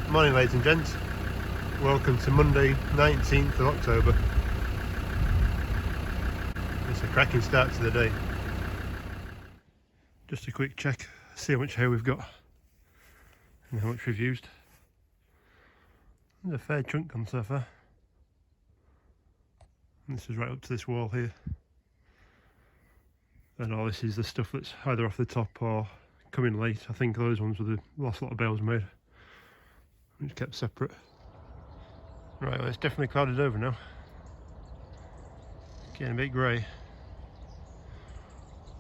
Morning ladies and gents, welcome to Monday 19th of October. It's a cracking start to the day. Just a quick check, see how much hay we've got and how much we've used. There's a fair chunk on so far. And this is right up to this wall here. And all this is the stuff that's either off the top or coming late. I think those ones were the last lot of bales made, which kept separate. Right, well, it's definitely clouded over now. Getting a bit grey.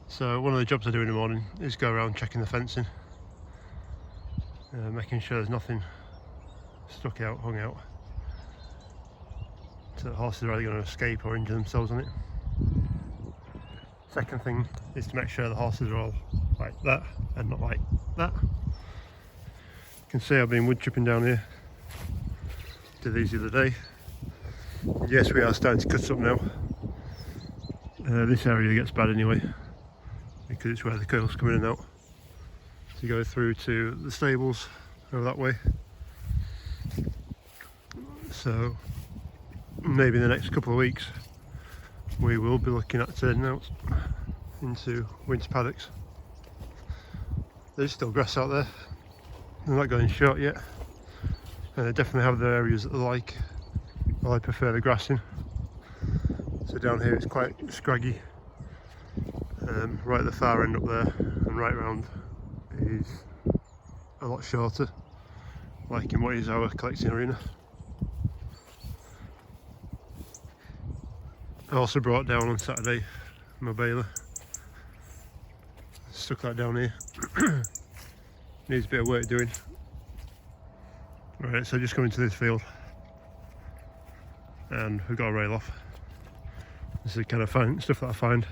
So one of the jobs I do in the morning is go around checking the fencing, making sure there's nothing stuck out, hung out, so the horses are either going to escape or injure themselves on it. Second thing is to make sure the horses are all like that and not like that. You can see I've been wood chipping down here. Did these the other day. Yes, we are starting to cut up now. This area gets bad anyway, because it's where the cattle come in and out. So you go through to the stables over that way. So maybe in the next couple of weeks we will be looking at turning out into winter paddocks. There's still grass out there, they're not going short yet. They definitely have the areas that they like. Well, I prefer the grassing. So down here it's quite scraggy. Right at the far end up there and right round is a lot shorter, like in what is our collecting arena. I also brought down on Saturday my baler. Stuck that down here. Needs a bit of work doing. Right, so just coming to this field and we've got a rail off. This is the kind of stuff that I find.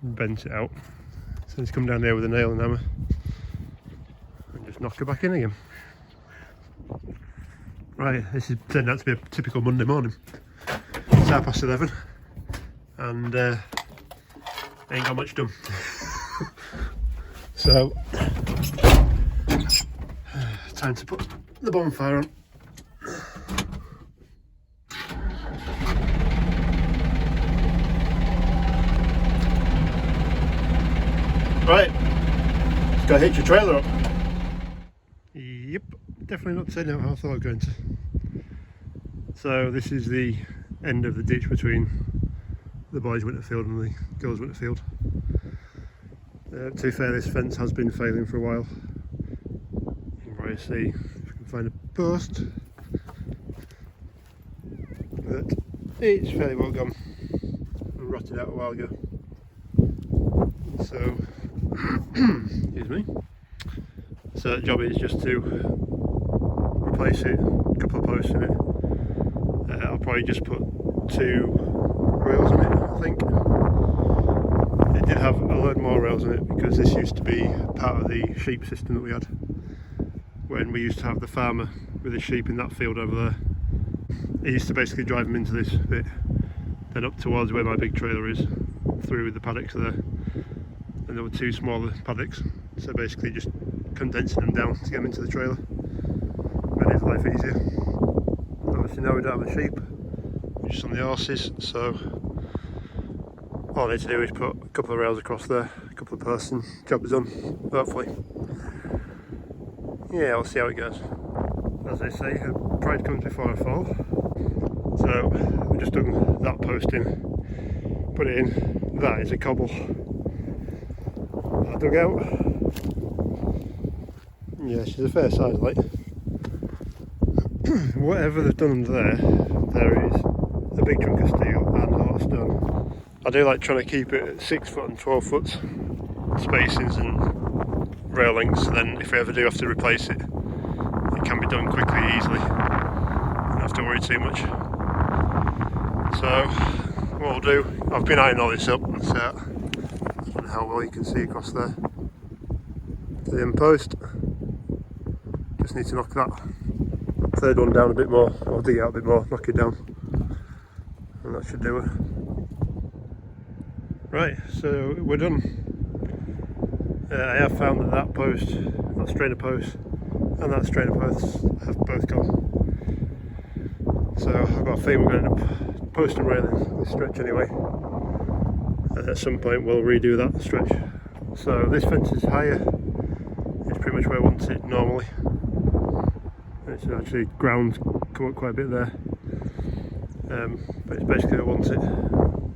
Bent it out. So just come down there with a nail and hammer and just knock it back in again. Right, this has turned out to be a typical Monday morning. It's 11:30 and ain't got much done. So time to put the bonfire on. Right, just gotta hitch your trailer up. Yep, definitely not turning out how I thought I was going to. So this is the end of the ditch between the boys' winter field and the girls' winter field. To be fair, this fence has been failing for a while. You can probably see if we can find a post, but it's fairly well gone and rotted out a while ago. So excuse me. So the job is just to replace it, a couple of posts in it. I'll probably just put 2 rails on it, I think. It did have a load more rails on it because this used to be part of the sheep system that we had when we used to have the farmer with his sheep in that field over there. He used to basically drive them into this bit, then up towards where my big trailer is, through with the paddocks there. And there were 2 smaller paddocks, so basically just condensing them down to get them into the trailer made his life easier. Obviously now we don't have the sheep, we're just on the horses, so all I need to do is put a couple of rails across there, a couple of posts, and job's done, hopefully. Yeah, we'll see how it goes. As they say, pride comes before a fall. So we've just done that post in, put it in. That is a cobble I dug out. Yeah, she's a fair size, like. Whatever they've done under there is a big chunk of steel and a lot of stone. I do like trying to keep it at 6 foot and 12 foot spacings and rail lengths, so then if we ever do have to replace it, it can be done quickly, easily. Don't have to worry too much. So what we'll do, I've been eyeing all this up, so I don't know how well you can see across there to the end post. Just need to knock that third one down a bit more, or dig it out a bit more, knock it down, and that should do it. Right, so we're done. I have found that post, that strainer post, and that strainer posts have both gone. So I've got a feeling we're going to end up posting railing this stretch anyway. And at some point we'll redo that stretch. So this fence is higher. It's pretty much where I want it normally. It's actually ground come up quite a bit there. But it's basically where I want it,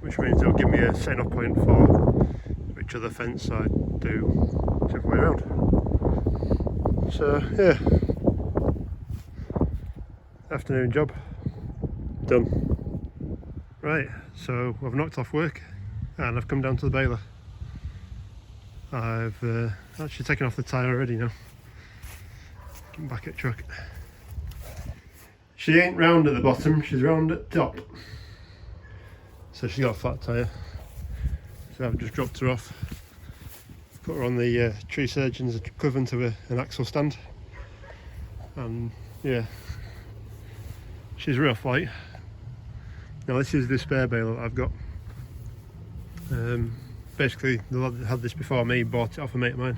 which means it'll give me a setting off point for which other fence I do the other way around. So yeah, afternoon job done. Right, so I've knocked off work and I've come down to the baler. I've actually taken off the tyre already now. Getting back at truck. She ain't round at the bottom, she's round at the top. So she's got a flat tyre. So I've just dropped her off. Put her on the tree surgeon's equivalent of an axle stand. And yeah, she's real flight. Now this is the spare baler that I've got. Basically the lad that had this before me bought it off a mate of mine.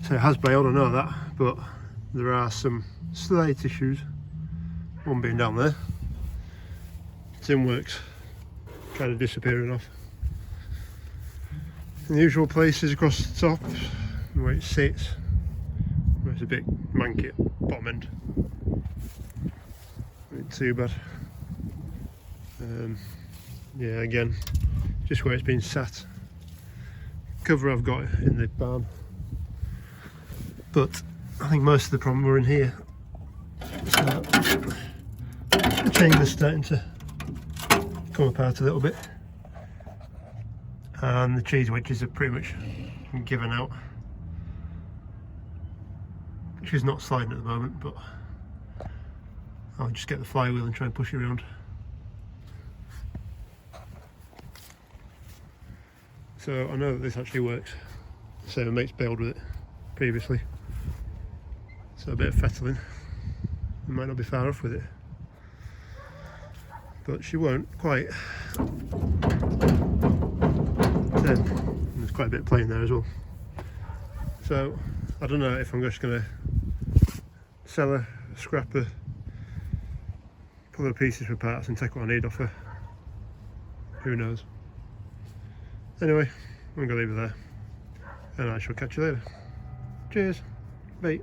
So it has bailed, I know that, but there are some slight issues. One being down there. It's in works, kind of disappearing off. In the usual places across the top, where it sits, where it's a bit manky at bottom end. Not too bad. Yeah, again, just where it's been sat. Cover I've got in the barn, but I think most of the problem were in here. So, the chamber's starting to come apart a little bit, and the cheese wedges are pretty much given out. She's not sliding at the moment, but I'll just get the flywheel and try and push it around. So I know that this actually works. So my mate's bailed with it previously. So a bit of fettling. I might not be far off with it. But she won't quite. There's quite a bit of plane there as well. So I don't know if I'm just going to sell her, scrap her, pull her pieces for parts and take what I need off her. Who knows. Anyway, I'm going to leave her there, and I shall catch you later. Cheers, bye.